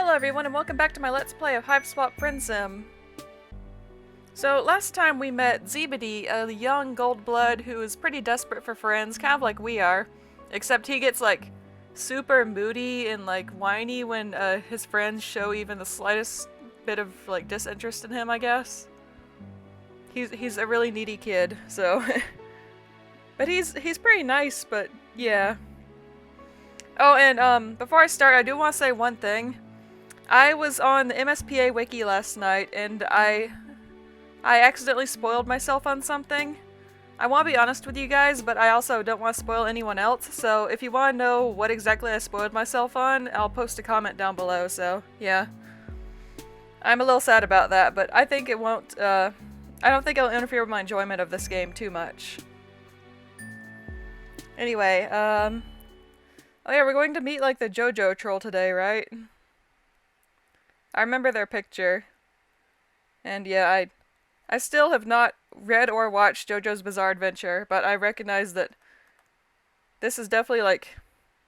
Hello everyone and welcome back to my Let's Play of Hiveswap Friendsim. So last time we met Zebedee, a young gold blood who is pretty desperate for friends, kind of like we are. Except he gets like super moody and like whiny when his friends show even the slightest bit of like disinterest in him, I guess. He's a really needy kid, so but he's pretty nice, but yeah. Oh, and before I start, I do want to say one thing. I was on the MSPA wiki last night, and I accidentally spoiled myself on something. I want to be honest with you guys, but I also don't want to spoil anyone else, so if you want to know what exactly I spoiled myself on, I'll post a comment down below, so yeah. I'm a little sad about that, but I think it won't, I don't think it'll interfere with my enjoyment of this game too much. Anyway, oh yeah, we're going to meet like the JoJo troll today, right? I remember their picture. And yeah, I still have not read or watched JoJo's Bizarre Adventure, but I recognize that this is definitely like,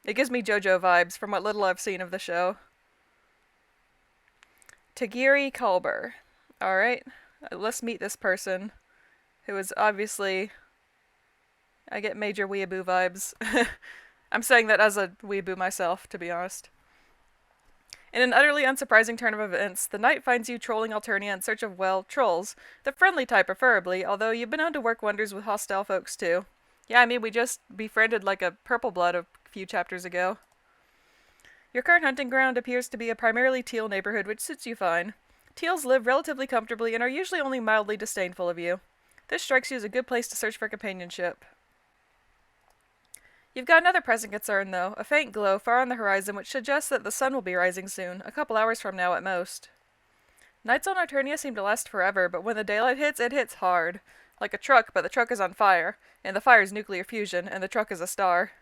it gives me JoJo vibes from what little I've seen of the show. Tegiri Kalbur. Alright, let's meet this person, who is obviously, I get major weeaboo vibes. I'm saying that as a weeaboo myself, to be honest. In an utterly unsurprising turn of events, the knight finds you trolling Alternia in search of, well, trolls. The friendly type preferably, although you've been known to work wonders with hostile folks too. Yeah, I mean, we just befriended like a purple blood a few chapters ago. Your current hunting ground appears to be a primarily teal neighborhood, which suits you fine. Teals live relatively comfortably and are usually only mildly disdainful of you. This strikes you as a good place to search for companionship. You've got another pressing concern, though, a faint glow far on the horizon which suggests that the sun will be rising soon, a couple hours from now at most. Nights on Alternia seem to last forever, but when the daylight hits, it hits hard. Like a truck, but the truck is on fire, and the fire is nuclear fusion, and the truck is a star.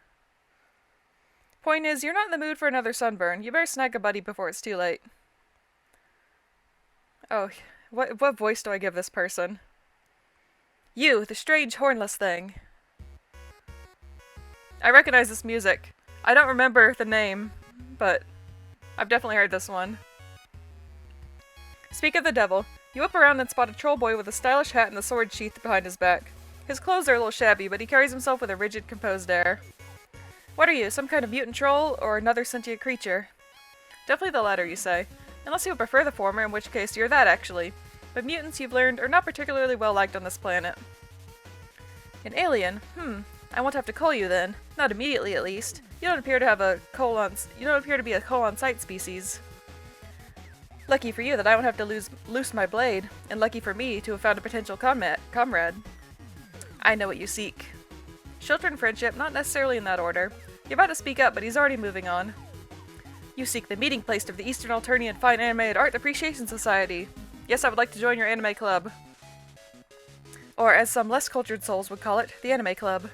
Point is, you're not in the mood for another sunburn. You better snag a buddy before it's too late. Oh, what voice do I give this person? You, the strange hornless thing. I recognize this music. I don't remember the name, but I've definitely heard this one. Speak of the devil. You whip around and spot a troll boy with a stylish hat and the sword sheath behind his back. His clothes are a little shabby, but he carries himself with a rigid, composed air. What are you, some kind of mutant troll, or another sentient creature? Definitely the latter, you say. Unless you would prefer the former, in which case you're that, actually. But mutants, you've learned, are not particularly well liked on this planet. An alien? I won't have to cull you then. Not immediately, at least. You don't appear to have a you don't appear to be a cull-on-sight species. Lucky for you that I won't have to loose my blade, and lucky for me to have found a potential comrade. I know what you seek. Shelter and friendship, not necessarily in that order. You're about to speak up, but he's already moving on. You seek the meeting place of the East Alternian Fine Animated Art Appreciation Society. Yes, I would like to join your anime club. Or, as some less cultured souls would call it, the anime club.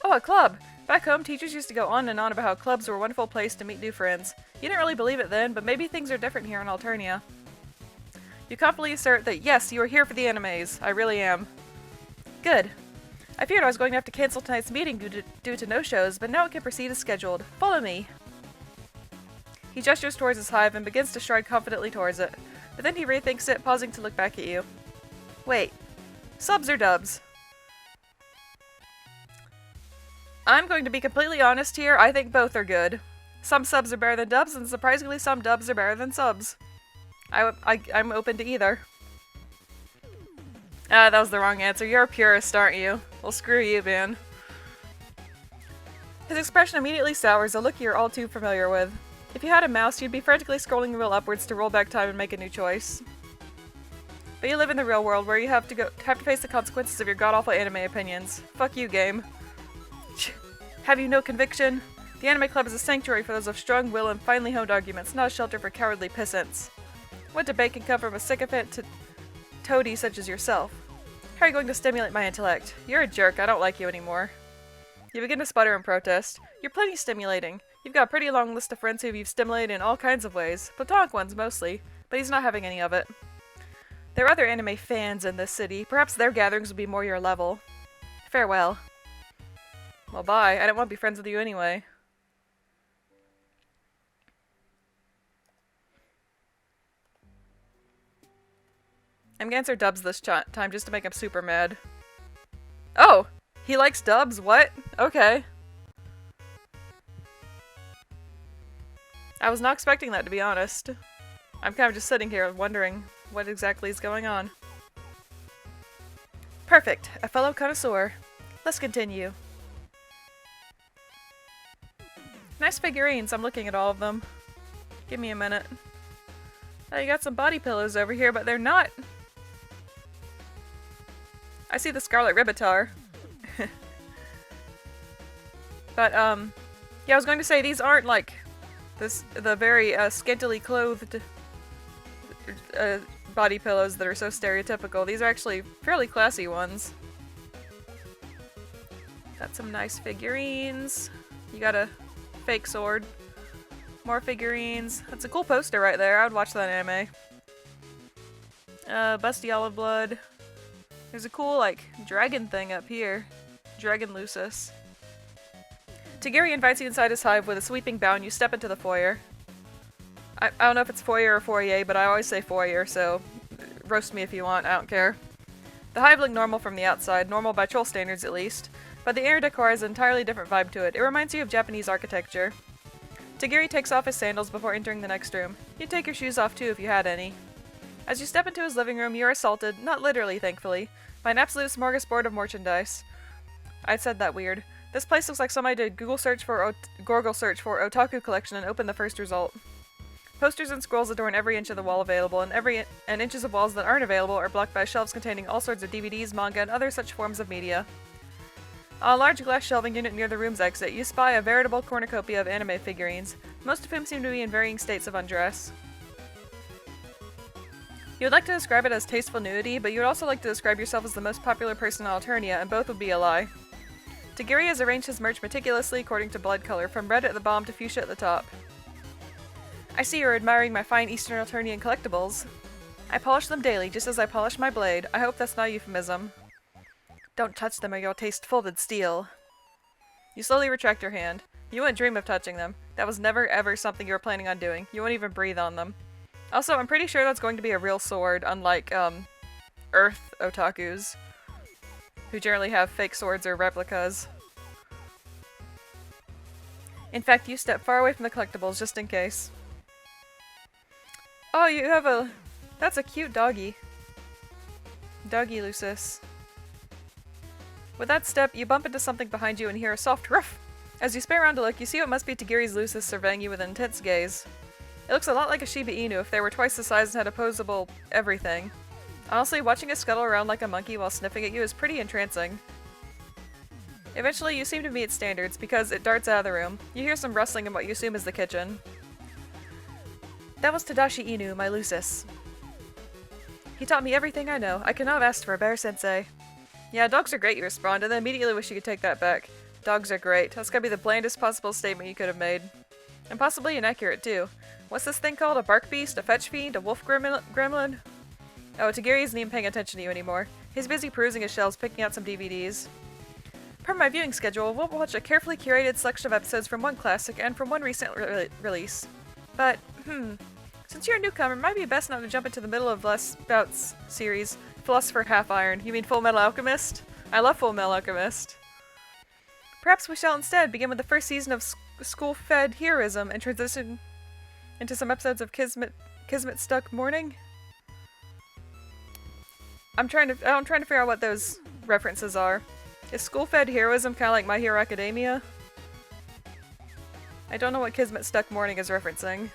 Oh, a club! Back home, teachers used to go on and on about how clubs were a wonderful place to meet new friends. You didn't really believe it then, but maybe things are different here in Alternia. You confidently assert that, yes, you are here for the animes. I really am. Good. I feared I was going to have to cancel tonight's meeting due to no-shows, but now it can proceed as scheduled. Follow me. He gestures towards his hive and begins to stride confidently towards it, but then he rethinks it, pausing to look back at you. Wait. Subs or dubs? I'm going to be completely honest here, I think both are good. Some subs are better than dubs, and surprisingly some dubs are better than subs. I'm open to either. Ah, that was the wrong answer. You're a purist, aren't you? Well, screw you, man. His expression immediately sours, a look you're all too familiar with. If you had a mouse, you'd be frantically scrolling the wheel upwards to roll back time and make a new choice. But you live in the real world, where you have to face the consequences of your god-awful anime opinions. Fuck you, game. Have you no conviction? The anime club is a sanctuary for those of strong will and finely honed arguments, not a shelter for cowardly pissants. What debate can come from a sycophant toady such as yourself? How are you going to stimulate my intellect? You're a jerk, I don't like you anymore. You begin to sputter and protest. You're plenty stimulating. You've got a pretty long list of friends who you've stimulated in all kinds of ways, platonic ones mostly, but he's not having any of it. There are other anime fans in this city, perhaps their gatherings will be more your level. Farewell. Well, bye. I don't want to be friends with you anyway. I'm gonna answer dubs this time just to make him super mad. Oh! He likes dubs? What? Okay. I was not expecting that, to be honest. I'm kind of just sitting here wondering what exactly is going on. Perfect. A fellow connoisseur. Let's continue. Nice figurines. I'm looking at all of them. Give me a minute. Oh, you got some body pillows over here, but they're not... I see the Scarlet Ribbitar. But, yeah, I was going to say, these aren't, like, the very, scantily clothed, body pillows that are so stereotypical. These are actually fairly classy ones. Got some nice figurines. You got a fake sword. More figurines. That's a cool poster right there. I would watch that anime. Busty Olive Blood. There's a cool, like, dragon thing up here. Dragon Lucis. Tegiri invites you inside his hive with a sweeping bow and you step into the foyer. I don't know if it's foyer or foyer, but I always say foyer, so roast me if you want, I don't care. The hive looked normal from the outside, normal by troll standards at least, but the inner decor has an entirely different vibe to it. It reminds you of Japanese architecture. Tegiri takes off his sandals before entering the next room. You'd take your shoes off too if you had any. As you step into his living room, you are assaulted, not literally thankfully, by an absolute smorgasbord of merchandise. I said that weird. This place looks like somebody did Google search for otaku collection and opened the first result. Posters and scrolls adorn every inch of the wall available, and inches of walls that aren't available are blocked by shelves containing all sorts of DVDs, manga, and other such forms of media. On a large glass shelving unit near the room's exit, you spy a veritable cornucopia of anime figurines, most of whom seem to be in varying states of undress. You would like to describe it as tasteful nudity, but you would also like to describe yourself as the most popular person in Alternia, and both would be a lie. Tegiri has arranged his merch meticulously according to blood color, from red at the bottom to fuchsia at the top. I see you're admiring my fine Eastern Alternian collectibles. I polish them daily, just as I polish my blade. I hope that's not a euphemism. Don't touch them or you'll taste folded steel. You slowly retract your hand. You wouldn't dream of touching them. That was never ever something you were planning on doing. You won't even breathe on them. Also, I'm pretty sure that's going to be a real sword, unlike, Earth otakus, who generally have fake swords or replicas. In fact, you step far away from the collectibles, just in case. Oh, you have a... That's a cute doggy. Doggy Lucis. With that step, you bump into something behind you and hear a soft ruff. As you spin around to look, you see what must be Tegiri's Lucis surveying you with an intense gaze. It looks a lot like a Shiba Inu if they were twice the size and had opposable everything. Honestly, watching it scuttle around like a monkey while sniffing at you is pretty entrancing. Eventually, you seem to meet its standards because it darts out of the room. You hear some rustling in what you assume is the kitchen. That was Tadashi Inu, my Lucis. He taught me everything I know. I could not have asked for a better sensei. Yeah, dogs are great, you respond, and then immediately wish you could take that back. Dogs are great. That's gotta be the blandest possible statement you could have made. And possibly inaccurate, too. What's this thing called? A bark beast? A fetch fiend? A wolf gremlin? Oh, Tegiri isn't even paying attention to you anymore. He's busy perusing his shelves, picking out some DVDs. Per my viewing schedule, we'll watch a carefully curated selection of episodes from one classic and from one recent release. But, since you're a newcomer, it might be best not to jump into the middle of Les Spout's series, Philosopher Half Iron. You mean Full Metal Alchemist? I love Full Metal Alchemist. Perhaps we shall instead begin with the first season of School-Fed Heroism and transition into some episodes of Kismet Stuck Morning? I'm trying to figure out what those references are. Is School-Fed Heroism kind of like My Hero Academia? I don't know what Kismet Stuck Morning is referencing.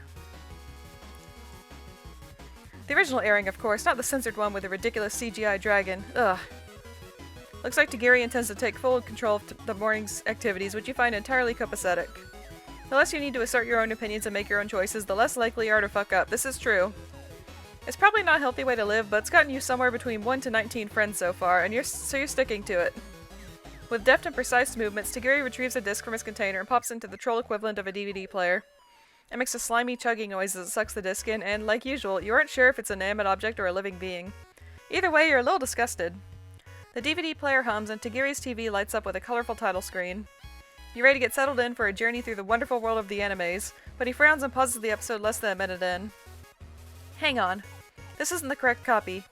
The original airing, of course, not the censored one with the ridiculous CGI dragon. Ugh. Looks like Tegiri intends to take full control of the morning's activities, which you find entirely copacetic. The less you need to assert your own opinions and make your own choices, the less likely you are to fuck up. This is true. It's probably not a healthy way to live, but it's gotten you somewhere between 1 to 19 friends so far, and you're sticking to it. With deft and precise movements, Tegiri retrieves a disc from his container and pops into the troll equivalent of a DVD player. It makes a slimy chugging noise as it sucks the disc in, and, like usual, you aren't sure if it's an inanimate object or a living being. Either way, you're a little disgusted. The DVD player hums, and Tegiri's TV lights up with a colorful title screen. You're ready to get settled in for a journey through the wonderful world of the animes, but he frowns and pauses the episode less than a minute in. Hang on. This isn't the correct copy.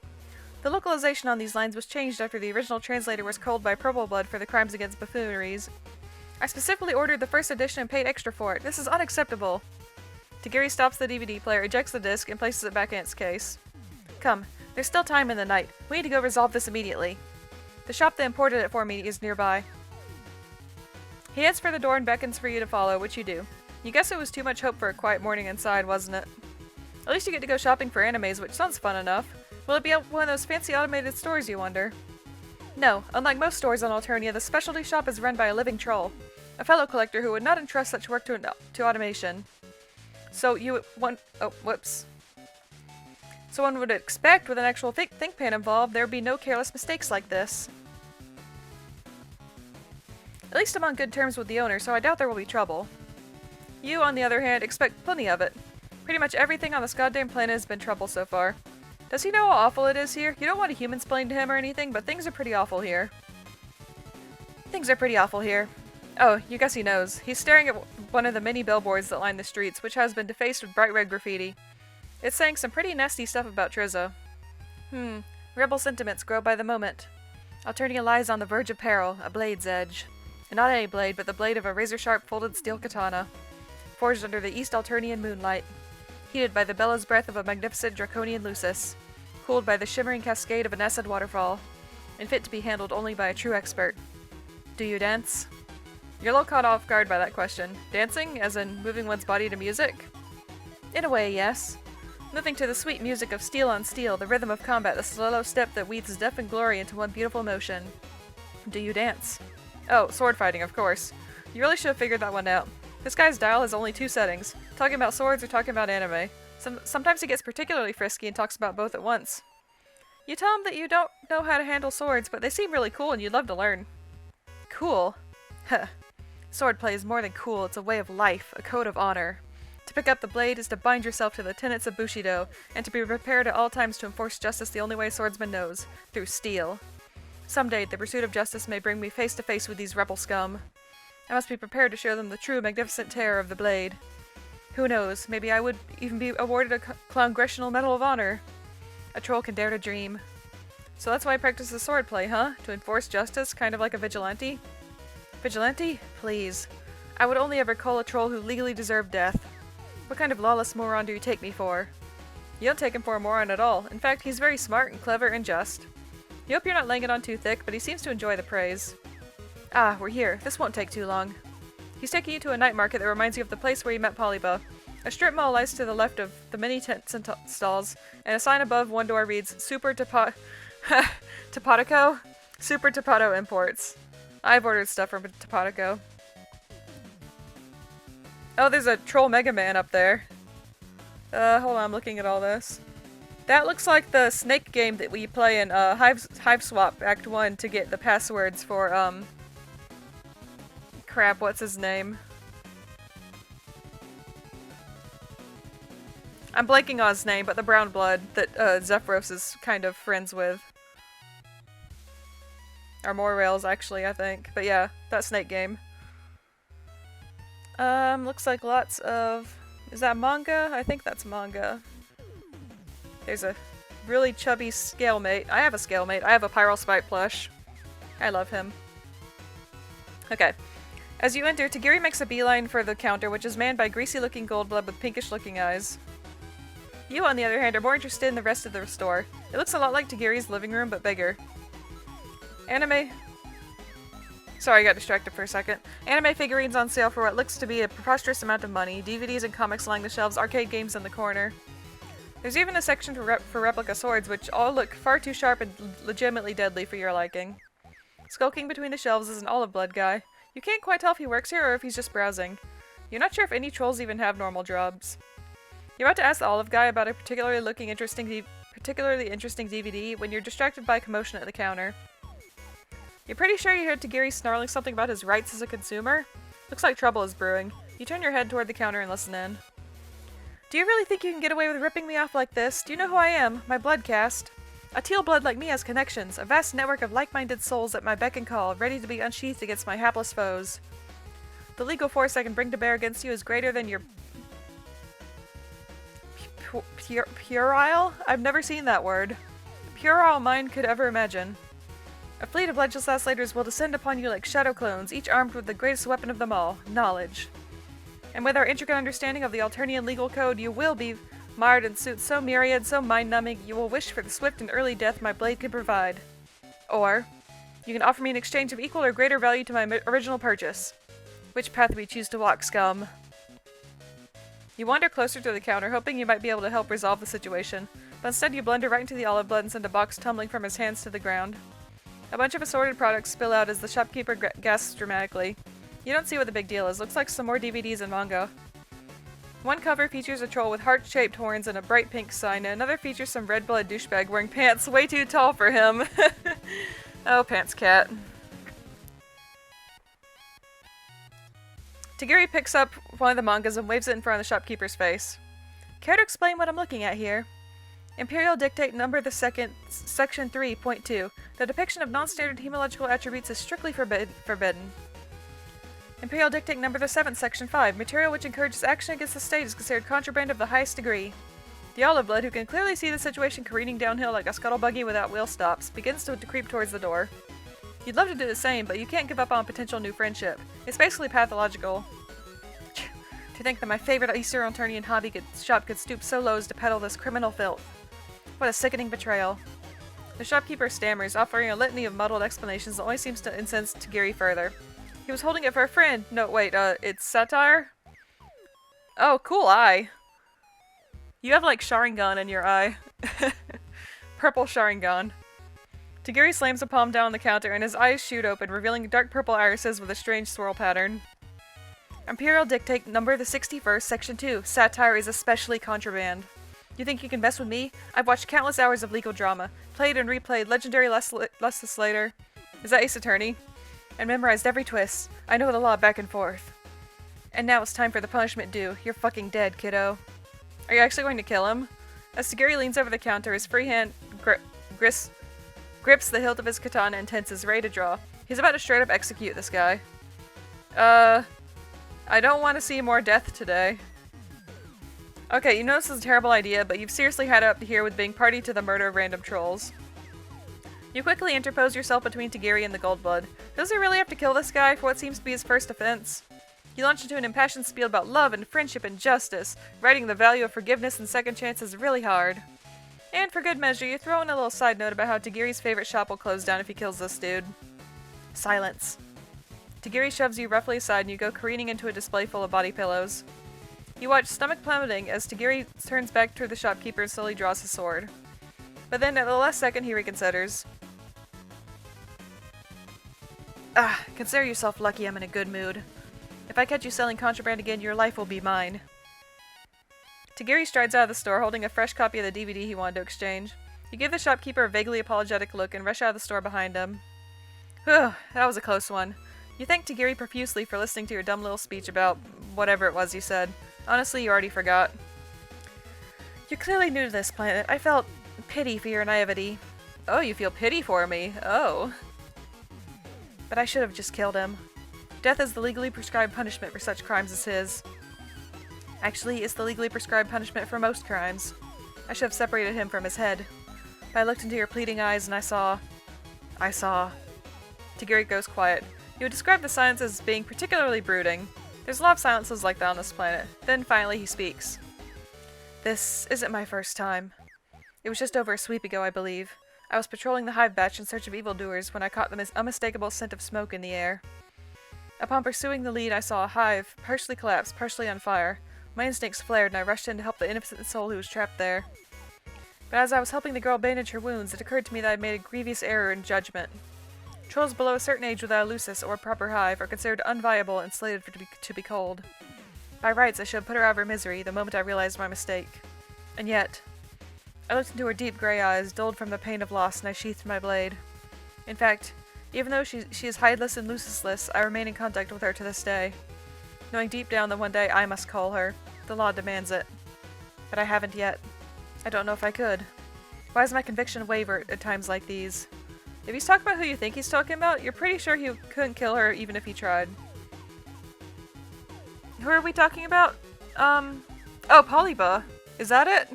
The localization on these lines was changed after the original translator was culled by Purple Blood for the crimes against buffooneries. I specifically ordered the first edition and paid extra for it. This is unacceptable. Tegiri stops the DVD player, ejects the disc, and places it back in its case. Come, there's still time in the night. We need to go resolve this immediately. The shop that imported it for me is nearby. He heads for the door and beckons for you to follow, which you do. You guess it was too much hope for a quiet morning inside, wasn't it? At least you get to go shopping for animes, which sounds fun enough. Will it be at one of those fancy automated stores, you wonder? No, unlike most stores on Alternia, the specialty shop is run by a living troll. A fellow collector who would not entrust such work to automation. So one would expect with an actual ThinkPad involved, there would be no careless mistakes like this. At least I'm on good terms with the owner, so I doubt there will be trouble. You, on the other hand, expect plenty of it. Pretty much everything on this goddamn planet has been trouble so far. Does he know how awful it is here? You don't want to human-splain to him or anything, but things are pretty awful here. Things are pretty awful here. Oh, you guess he knows. He's staring at one of the many billboards that line the streets, which has been defaced with bright red graffiti. It's saying some pretty nasty stuff about Trizza. Rebel sentiments grow by the moment. Alternia lies on the verge of peril, a blade's edge. And not any blade, but the blade of a razor-sharp folded steel katana, forged under the East Alternian moonlight, heated by the bellows breath of a magnificent draconian Lucis, cooled by the shimmering cascade of an acid waterfall, and fit to be handled only by a true expert. Do you dance? You're a little caught off guard by that question. Dancing, as in moving one's body to music? In a way, yes. Moving to the sweet music of steel on steel, the rhythm of combat, the slow step that weaves death and glory into one beautiful motion. Do you dance? Oh, sword fighting, of course. You really should have figured that one out. This guy's dial has only 2 settings, talking about swords or talking about anime. Sometimes he gets particularly frisky and talks about both at once. You tell him that you don't know how to handle swords, but they seem really cool and you'd love to learn. Cool? Huh. Swordplay is more than cool, it's a way of life, a code of honor. To pick up the blade is to bind yourself to the tenets of Bushido, and to be prepared at all times to enforce justice the only way a swordsman knows, through steel. Someday, the pursuit of justice may bring me face to face with these rebel scum. I must be prepared to show them the true magnificent terror of the blade. Who knows, maybe I would even be awarded a Congressional Medal of Honor. A troll can dare to dream. So that's why I practice the swordplay, huh? To enforce justice, kind of like a vigilante? Vigilante? Please. I would only ever call a troll who legally deserved death. What kind of lawless moron do you take me for? You don't take him for a moron at all. In fact, he's very smart and clever and just. You hope you're not laying it on too thick, but he seems to enjoy the praise. Ah, we're here. This won't take too long. He's taking you to a night market that reminds you of the place where you met Polypa. A strip mall lies to the left of the many tents and stalls, and a sign above one door reads, Super Topatico? Super Topato Imports. I've ordered stuff from Topatico. Oh, there's a Troll Mega Man up there. Hold on, I'm looking at all this. That looks like the snake game that we play in Hiveswap Act 1 to get the passwords for, crap, what's his name? I'm blanking on his name, but the brown blood that Zephyros is kind of friends with. Or Morrails, actually, I think. But yeah, that snake game. Looks like lots of... Is that manga? I think that's manga. There's a really chubby Scalemate. I have a Scalemate. I have a Pyrrolspite plush. I love him. Okay. As you enter, Tegiri makes a beeline for the counter, which is manned by greasy-looking Goldblood with pinkish-looking eyes. You, on the other hand, are more interested in the rest of the store. It looks a lot like Tegiri's living room, but bigger. Anime... Sorry, I got distracted for a second. Anime figurines on sale for what looks to be a preposterous amount of money, DVDs and comics lining the shelves, arcade games in the corner. There's even a section for replica swords, which all look far too sharp and legitimately deadly for your liking. Skulking between the shelves is an olive blood guy. You can't quite tell if he works here or if he's just browsing. You're not sure if any trolls even have normal jobs. You're about to ask the olive guy about a particularly interesting DVD when you're distracted by commotion at the counter. You're pretty sure you heard Tegiri snarling something about his rights as a consumer? Looks like trouble is brewing. You turn your head toward the counter and listen in. Do you really think you can get away with ripping me off like this? Do you know who I am? My blood caste. A teal blood like me has connections, a vast network of like-minded souls at my beck and call, ready to be unsheathed against my hapless foes. The legal force I can bring to bear against you is greater than your... puerile? I've never seen that word. pure all mind could ever imagine. A fleet of legislators will descend upon you like shadow clones, each armed with the greatest weapon of them all, knowledge. And with our intricate understanding of the Alternian legal code, you will be mired in suits so myriad, so mind-numbing, you will wish for the swift and early death my blade can provide. Or, you can offer me an exchange of equal or greater value to my original purchase. Which path do we choose to walk, scum? You wander closer to the counter, hoping you might be able to help resolve the situation, but instead you blunder right into the olive blood and send a box tumbling from his hands to the ground. A bunch of assorted products spill out as the shopkeeper gasps dramatically. You don't see what the big deal is. Looks like some more DVDs and manga. One cover features a troll with heart-shaped horns and a bright pink sign, and another features some red-blooded douchebag wearing pants way too tall for him. Oh, Pants Cat. Tegiri picks up one of the mangas and waves it in front of the shopkeeper's face. Care to explain what I'm looking at here? Imperial Dictate Number the 2nd, Section 3.2. The depiction of non-standard hemological attributes is strictly forbidden. Imperial Dictate Number the 7th, Section 5. Material which encourages action against the state is considered contraband of the highest degree. The olive blood, who can clearly see the situation careening downhill like a scuttle buggy without wheel stops, begins to creep towards the door. You'd love to do the same, but you can't give up on potential new friendship. It's basically pathological. To think that my favorite East Alternian shop could stoop so low as to peddle this criminal filth. What a sickening betrayal. The shopkeeper stammers, offering a litany of muddled explanations that only seems to incense Tegiri further. He was holding it for a friend. No, wait, it's satire? Oh, cool eye. You have, like, Sharingan in your eye. Purple Sharingan. Tegiri slams a palm down on the counter and his eyes shoot open, revealing dark purple irises with a strange swirl pattern. Imperial Dictate Number the 61st, Section 2. Satire is especially contraband. You think you can mess with me? I've watched countless hours of legal drama, played and replayed legendary legislator. Is that Ace Attorney? And memorized every twist. I know the law back and forth. And now it's time for the punishment due. You're fucking dead, kiddo. Are you actually going to kill him? As Tegiri leans over the counter, his free hand grips the hilt of his katana and tenses, ready to draw. He's about to straight up execute this guy. I don't want to see more death today. Okay, you know this is a terrible idea, but you've seriously had it up to here with being party to the murder of random trolls. You quickly interpose yourself between Tegiri and the Goldblood. Does he really have to kill this guy for what seems to be his first offense? You launch into an impassioned spiel about love and friendship and justice, writing the value of forgiveness and second chances really hard. And for good measure, you throw in a little side note about how Tegiri's favorite shop will close down if he kills this dude. Silence. Tegiri shoves you roughly aside and you go careening into a display full of body pillows. You watch, stomach plummeting, as Tegiri turns back to the shopkeeper and slowly draws his sword. But then at the last second he reconsiders. Consider yourself lucky I'm in a good mood. If I catch you selling contraband again, your life will be mine. Tegiri strides out of the store, holding a fresh copy of the DVD he wanted to exchange. You give the shopkeeper a vaguely apologetic look and rush out of the store behind him. Whew, that was a close one. You thank Tegiri profusely for listening to your dumb little speech about whatever it was you said. Honestly, you already forgot. You're clearly new to this planet. I felt pity for your naivety. Oh, you feel pity for me? Oh. But I should have just killed him. Death is the legally prescribed punishment for such crimes as his. Actually, it's the legally prescribed punishment for most crimes. I should have separated him from his head. But I looked into your pleading eyes and I saw... Tegiri goes quiet. You would describe the silence as being particularly brooding. There's a lot of silences like that on this planet. Then finally he speaks. This isn't my first time. It was just over a sweep ago, I believe. I was patrolling the hive batch in search of evildoers when I caught the unmistakable scent of smoke in the air. Upon pursuing the lead, I saw a hive, partially collapsed, partially on fire. My instincts flared and I rushed in to help the innocent soul who was trapped there. But as I was helping the girl bandage her wounds, it occurred to me that I had made a grievous error in judgment. Trolls below a certain age without a lucis or proper hive are considered unviable and slated to be culled. By rights, I should have put her out of her misery the moment I realized my mistake. And yet... I looked into her deep gray eyes, dulled from the pain of loss, and I sheathed my blade. In fact, even though she is hideless and lucisless, I remain in contact with her to this day. Knowing deep down that one day I must cull her. The law demands it. But I haven't yet. I don't know if I could. Why does my conviction waver at times like these? If he's talking about who you think he's talking about, you're pretty sure he couldn't kill her even if he tried. Who are we talking about? Oh, Polypa. Is that it?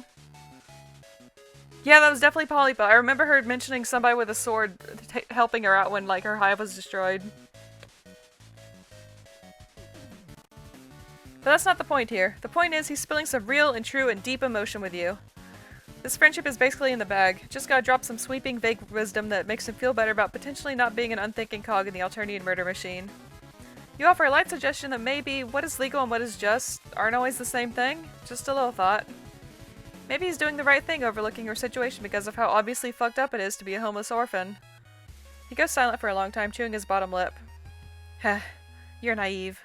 Yeah, that was definitely Polypa. I remember her mentioning somebody with a sword helping her out when, like, her hive was destroyed. But that's not the point here. The point is he's spilling some real and true and deep emotion with you. This friendship is basically in the bag. Just gotta drop some sweeping, vague wisdom that makes him feel better about potentially not being an unthinking cog in the Alternian murder machine. You offer a light suggestion that maybe what is legal and what is just aren't always the same thing. Just a little thought. Maybe he's doing the right thing overlooking your situation because of how obviously fucked up it is to be a homeless orphan. He goes silent for a long time, chewing his bottom lip. Heh, you're naive.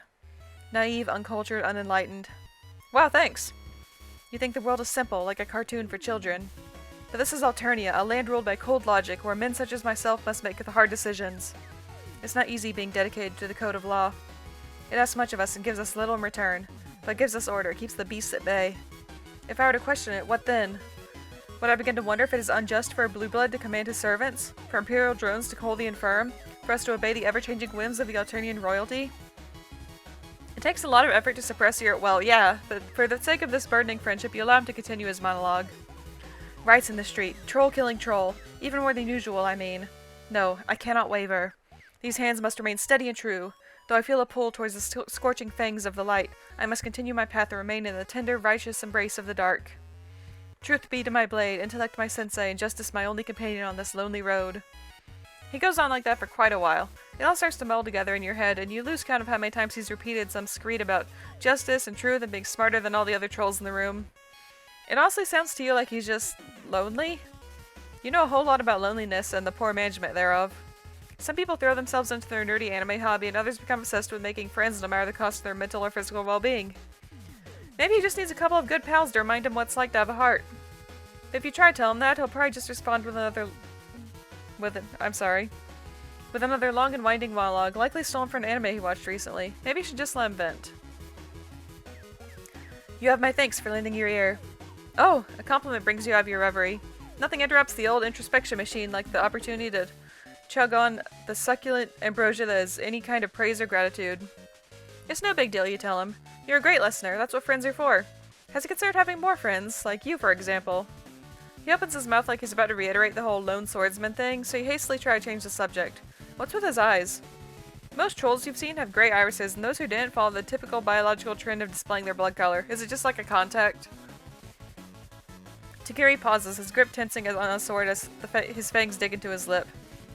Naive, uncultured, unenlightened. Wow, thanks! You think the world is simple, like a cartoon for children. But this is Alternia, a land ruled by cold logic, where men such as myself must make the hard decisions. It's not easy being dedicated to the code of law. It asks much of us and gives us little in return, but gives us order, keeps the beasts at bay. If I were to question it, what then? Would I begin to wonder if it is unjust for a blue blood to command his servants, for imperial drones to hold the infirm, for us to obey the ever-changing whims of the Alternian royalty? It takes a lot of effort to suppress your— well, yeah, but for the sake of this burdening friendship, you allow him to continue his monologue. Riots in the street, troll killing troll, even more than usual, I mean. No, I cannot waver. These hands must remain steady and true. Though I feel a pull towards the scorching fangs of the light, I must continue my path and remain in the tender, righteous embrace of the dark. Truth be to my blade, intellect my sensei, and justice my only companion on this lonely road. He goes on like that for quite a while. It all starts to meld together in your head, and you lose count of how many times he's repeated some screed about justice and truth and being smarter than all the other trolls in the room. It honestly sounds to you like he's just lonely. You know a whole lot about loneliness and the poor management thereof. Some people throw themselves into their nerdy anime hobby, and others become obsessed with making friends no matter the cost of their mental or physical well-being. Maybe he just needs a couple of good pals to remind him what it's like to have a heart. If you try to tell him that, he'll probably just respond with another long and winding monologue, likely stolen from an anime he watched recently. Maybe you should just let him vent. You have my thanks for lending your ear. Oh, a compliment brings you out of your reverie. Nothing interrupts the old introspection machine like the opportunity to chug on the succulent ambrosia that is any kind of praise or gratitude. It's no big deal, you tell him. You're a great listener, that's what friends are for. Has he considered having more friends, like you, for example? He opens his mouth like he's about to reiterate the whole lone swordsman thing, so you hastily try to change the subject. What's with his eyes? Most trolls you've seen have gray irises, and those who didn't follow the typical biological trend of displaying their blood color. Is it just like a contact? Tegiri pauses, his grip tensing on a sword as his fangs dig into his lip.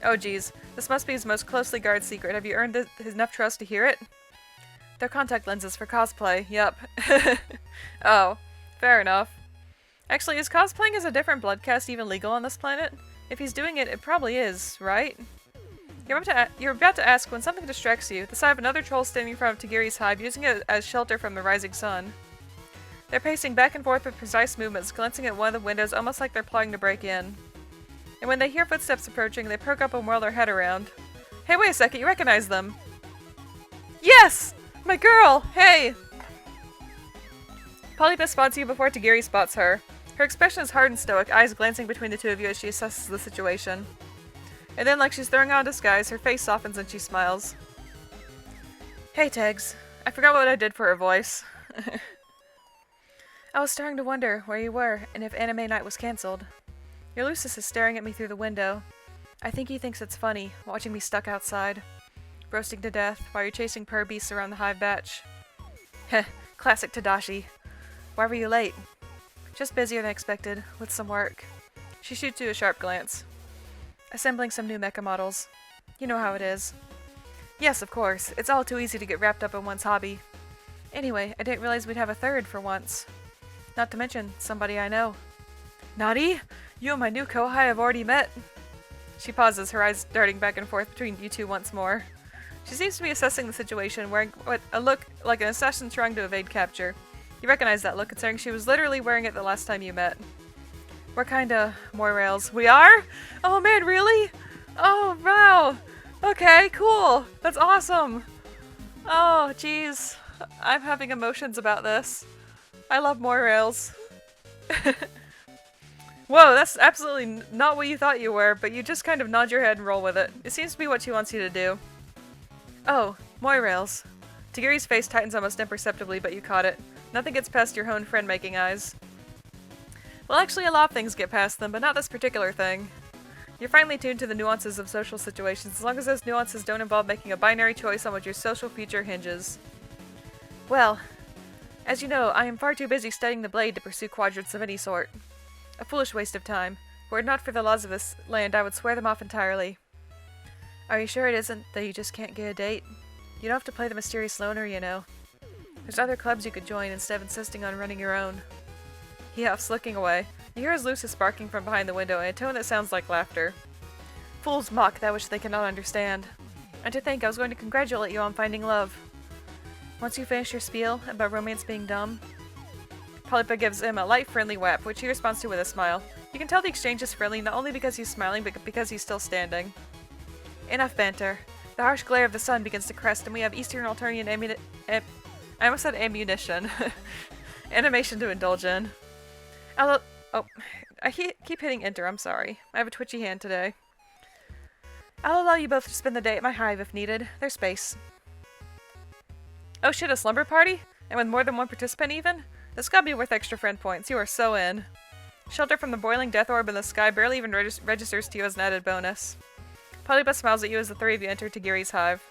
Oh geez, this must be his most closely guarded secret. Have you earned enough trust to hear it? They're contact lenses for cosplay, yup. Oh, fair enough. Actually, is cosplaying as a different blood caste even legal on this planet? If he's doing it, it probably is, right? You're about to ask when something distracts you, the sight of another troll standing in front of Tegiri's hive, using it as shelter from the rising sun. They're pacing back and forth with precise movements, glancing at one of the windows almost like they're plotting to break in. And when they hear footsteps approaching, they perk up and whirl their head around. Hey, wait a second, you recognize them! Yes! My girl! Hey! Polypa spots you before Tegiri spots her. Her expression is hard and stoic, eyes glancing between the two of you as she assesses the situation. And then, like she's throwing on a disguise, her face softens and she smiles. Hey, Tegs. I forgot what I did for her voice. I was starting to wonder where you were, and if anime night was cancelled. Your Lucis is staring at me through the window. I think he thinks it's funny, watching me stuck outside, roasting to death while you're chasing purr beasts around the hive batch. Heh, classic Tadashi. Why were you late? Just busier than expected, with some work. She shoots you a sharp glance. Assembling some new mecha models. You know how it is. Yes, of course. It's all too easy to get wrapped up in one's hobby. Anyway, I didn't realize we'd have a third for once. Not to mention, somebody I know. Nadi? You and my new kohai have already met? She pauses, her eyes darting back and forth between you two once more. She seems to be assessing the situation, wearing a look like an assassin trying to evade capture. You recognize that look, considering she was literally wearing it the last time you met. We're kinda moirails. We are? Oh man, really? Oh, wow. Okay, cool. That's awesome. Oh, jeez. I'm having emotions about this. I love moirails. Whoa, that's absolutely not what you thought you were, but you just kind of nod your head and roll with it. It seems to be what she wants you to do. Oh, moirails. Tegiri's face tightens almost imperceptibly, but you caught it. Nothing gets past your honed friend-making eyes. Well, actually, a lot of things get past them, but not this particular thing. You're finely tuned to the nuances of social situations, as long as those nuances don't involve making a binary choice on which your social future hinges. Well, as you know, I am far too busy studying the blade to pursue quadrants of any sort. A foolish waste of time. Were it not for the laws of this land, I would swear them off entirely. Are you sure it isn't that you just can't get a date? You don't have to play the mysterious loner, you know. There's other clubs you could join instead of insisting on running your own. He huffs, looking away. You hear his Lucis barking from behind the window in a tone that sounds like laughter. Fools mock that which they cannot understand. And to think I was going to congratulate you on finding love. Once you finish your spiel about romance being dumb, Polypa gives him a light, friendly whap, which he responds to with a smile. You can tell the exchange is friendly not only because he's smiling, but because he's still standing. Enough banter. The harsh glare of the sun begins to crest, and we have Eastern Alternian I almost said ammunition. Animation to indulge in. Oh, I keep hitting enter, I'm sorry. I have a twitchy hand today. I'll allow you both to spend the day at my hive if needed. There's space. Oh shit, a slumber party? And with more than one participant even? This gotta be worth extra friend points. You are so in. Shelter from the boiling death orb in the sky barely even registers to you as an added bonus. Polypa smiles at you as the three of you enter Tegiri's hive.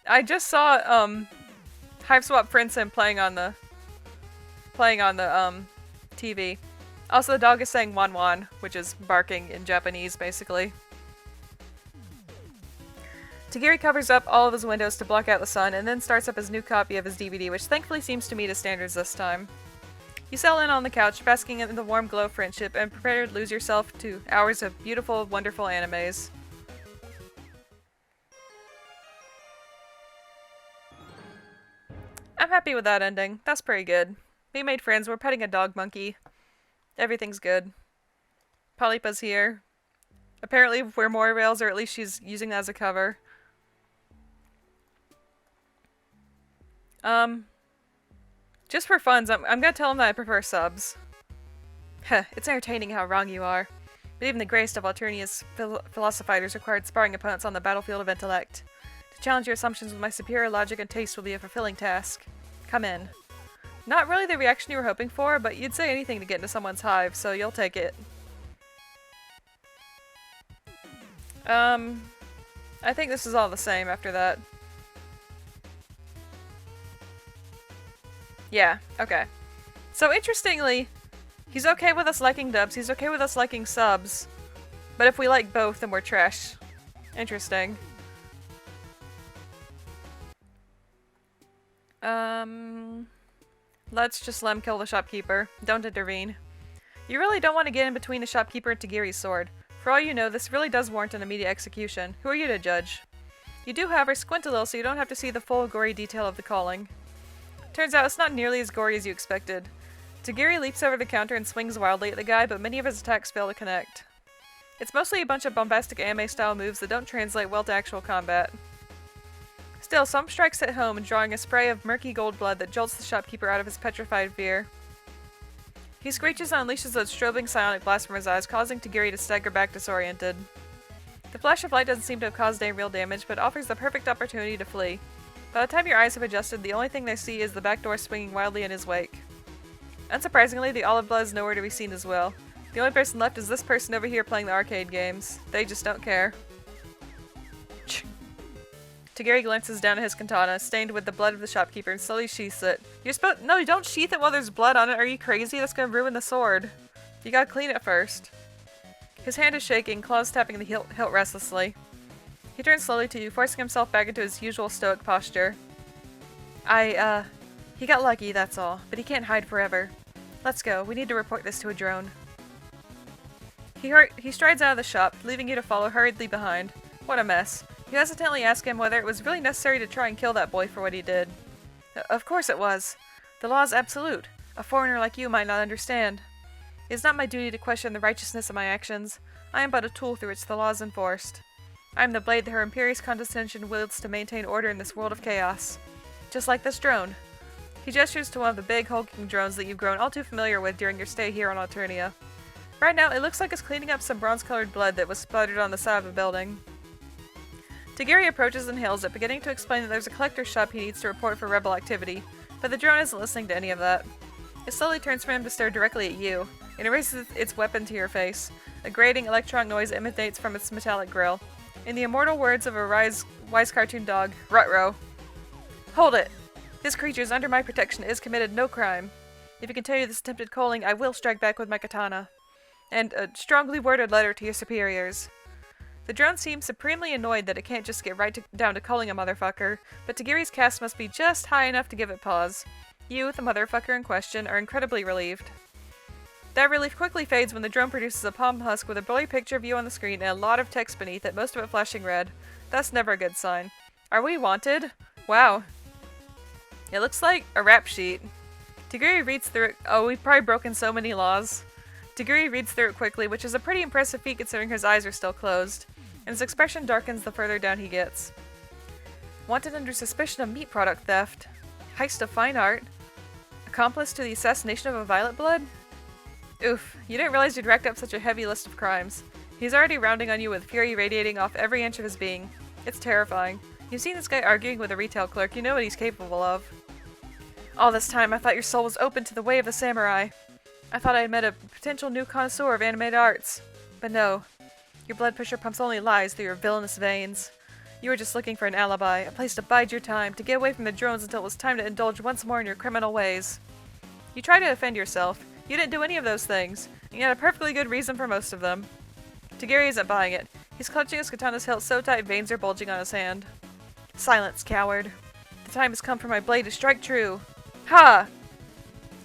I just saw, Hiveswap Friendsim playing on the TV. Also, the dog is saying wan wan, which is barking in Japanese, basically. Tegiri covers up all of his windows to block out the sun, and then starts up his new copy of his DVD, which thankfully seems to meet his standards this time. You settle in on the couch, basking in the warm glow of friendship, and prepare to lose yourself to hours of beautiful, wonderful animes. I'm happy with that ending. That's pretty good. We made friends, we're petting a dog monkey. Everything's good. Polypa's here. Apparently we're more rails, or at least she's using that as a cover. Just for funs, I'm gonna tell him that I prefer subs. Heh, it's entertaining how wrong you are. But even the greatest of Alternia's philosophizers required sparring opponents on the battlefield of intellect. To challenge your assumptions with my superior logic and taste will be a fulfilling task. Come in. Not really the reaction you were hoping for, but you'd say anything to get into someone's hive, so you'll take it. I think this is all the same after that. Yeah, okay. So interestingly, he's okay with us liking dubs, he's okay with us liking subs, but if we like both, then we're trash. Interesting. Let's just let him kill the shopkeeper. Don't intervene. You really don't want to get in between the shopkeeper and Tegiri's sword. For all you know, this really does warrant an immediate execution. Who are you to judge? You do, however, squint a little so you don't have to see the full gory detail of the calling. Turns out it's not nearly as gory as you expected. Tegiri leaps over the counter and swings wildly at the guy, but many of his attacks fail to connect. It's mostly a bunch of bombastic anime-style moves that don't translate well to actual combat. Still, some strikes hit home, drawing a spray of murky gold blood that jolts the shopkeeper out of his petrified fear. He screeches and unleashes a strobing psionic blast from his eyes, causing Tegiri to stagger back disoriented. The flash of light doesn't seem to have caused any real damage, but offers the perfect opportunity to flee. By the time your eyes have adjusted, the only thing they see is the back door swinging wildly in his wake. Unsurprisingly, the olive blood is nowhere to be seen as well. The only person left is this person over here playing the arcade games. They just don't care. Tegiri glances down at his katana, stained with the blood of the shopkeeper, and slowly sheaths it. No, don't sheath it while there's blood on it. Are you crazy? That's gonna ruin the sword. You gotta clean it first. His hand is shaking, claws tapping the hilt restlessly. He turns slowly to you, forcing himself back into his usual stoic posture. He got lucky, that's all, but he can't hide forever. Let's go. We need to report this to a drone. He strides out of the shop, leaving you to follow hurriedly behind. What a mess. You hesitantly ask him whether it was really necessary to try and kill that boy for what he did. Of course it was. The law is absolute. A foreigner like you might not understand. It is not my duty to question the righteousness of my actions. I am but a tool through which the law is enforced. I am the blade that her imperious condescension wields to maintain order in this world of chaos. Just like this drone. He gestures to one of the big, hulking drones that you've grown all too familiar with during your stay here on Alternia. Right now, it looks like it's cleaning up some bronze-colored blood that was splattered on the side of a building. Tegiri approaches and hails it, beginning to explain that there's a collector's shop he needs to report for rebel activity, but the drone isn't listening to any of that. It slowly turns from him to stare directly at you. It erases its weapon to your face. A grating electronic noise emanates from its metallic grill. In the immortal words of a wise cartoon dog, Rutrow. Hold it! This creature is under my protection and has committed no crime. If you continue this attempted calling, I will strike back with my katana. And a strongly worded letter to your superiors. The drone seems supremely annoyed that it can't just get down to calling a motherfucker, but Tegiri's cast must be just high enough to give it pause. You, the motherfucker in question, are incredibly relieved. That relief quickly fades when the drone produces a palm husk with a blurry picture of you on the screen and a lot of text beneath it, most of it flashing red. That's never a good sign. Are we wanted? Wow. It looks like a rap sheet. Tegiri reads through it. Oh, we've probably broken so many laws. Tegiri reads through it quickly, which is a pretty impressive feat considering his eyes are still closed, and his expression darkens the further down he gets. Wanted under suspicion of meat product theft. Heist of fine art. Accomplice to the assassination of a Violet Blood? Oof, you didn't realize you'd racked up such a heavy list of crimes. He's already rounding on you with fury radiating off every inch of his being. It's terrifying. You've seen this guy arguing with a retail clerk, you know what he's capable of. All this time I thought your soul was open to the way of the samurai. I thought I had met a potential new connoisseur of animated arts. But no. Your blood pressure pumps only lies through your villainous veins. You were just looking for an alibi, a place to bide your time, to get away from the drones until it was time to indulge once more in your criminal ways. You tried to defend yourself. You didn't do any of those things, and you had a perfectly good reason for most of them. Tegiri isn't buying it. He's clutching his katana's hilt so tight veins are bulging on his hand. Silence, coward. The time has come for my blade to strike true. Ha!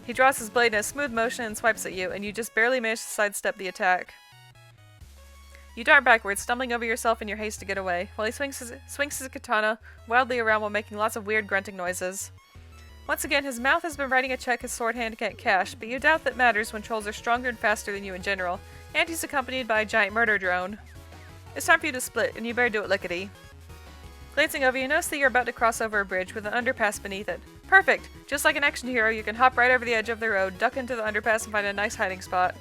He draws his blade in a smooth motion and swipes at you, and you just barely manage to sidestep the attack. You dart backwards, stumbling over yourself in your haste to get away, while he swings his katana wildly around while making lots of weird grunting noises. Once again, his mouth has been writing a check his sword hand can't cash, but you doubt that matters when trolls are stronger and faster than you in general, and he's accompanied by a giant murder drone. It's time for you to split, and you better do it lickety. Glancing over, you notice that you're about to cross over a bridge with an underpass beneath it. Perfect! Just like an action hero, you can hop right over the edge of the road, duck into the underpass, and find a nice hiding spot.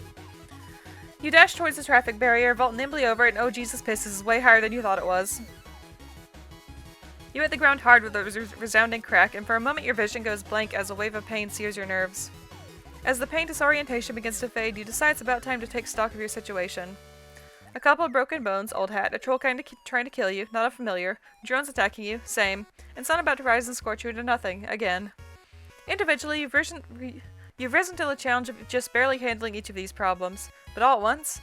You dash towards the traffic barrier, vault nimbly over it, and oh Jesus piss, this is way higher than you thought it was. You hit the ground hard with a resounding crack, and for a moment your vision goes blank as a wave of pain sears your nerves. As the pain disorientation begins to fade, you decide it's about time to take stock of your situation. A couple of broken bones, old hat, a troll trying to kill you, not a familiar, drones attacking you, same, and sun about to rise and scorch you into nothing, again. Individually, you've risen to the challenge of just barely handling each of these problems, but all at once?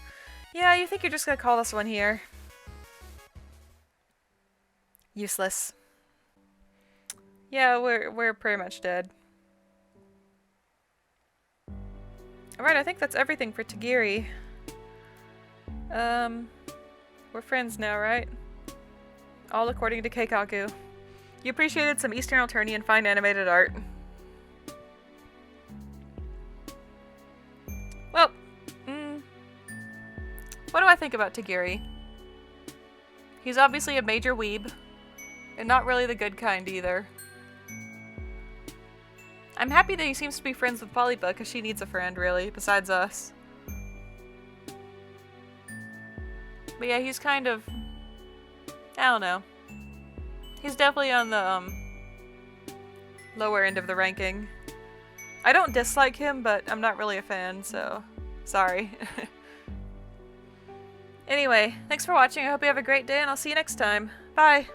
Yeah, you think you're just gonna call this one here. Useless. Yeah, we're pretty much dead. Alright, I think that's everything for Tegiri. We're friends now, right? All according to Keikaku. You appreciated some East Alternian fine animated art. Well, what do I think about Tegiri? He's obviously a major weeb, and not really the good kind either. I'm happy that he seems to be friends with Polypa, because she needs a friend, really, besides us. But yeah, he's kind of... I don't know. He's definitely on the, lower end of the ranking. I don't dislike him, but I'm not really a fan, so... sorry. Anyway, thanks for watching, I hope you have a great day, and I'll see you next time. Bye!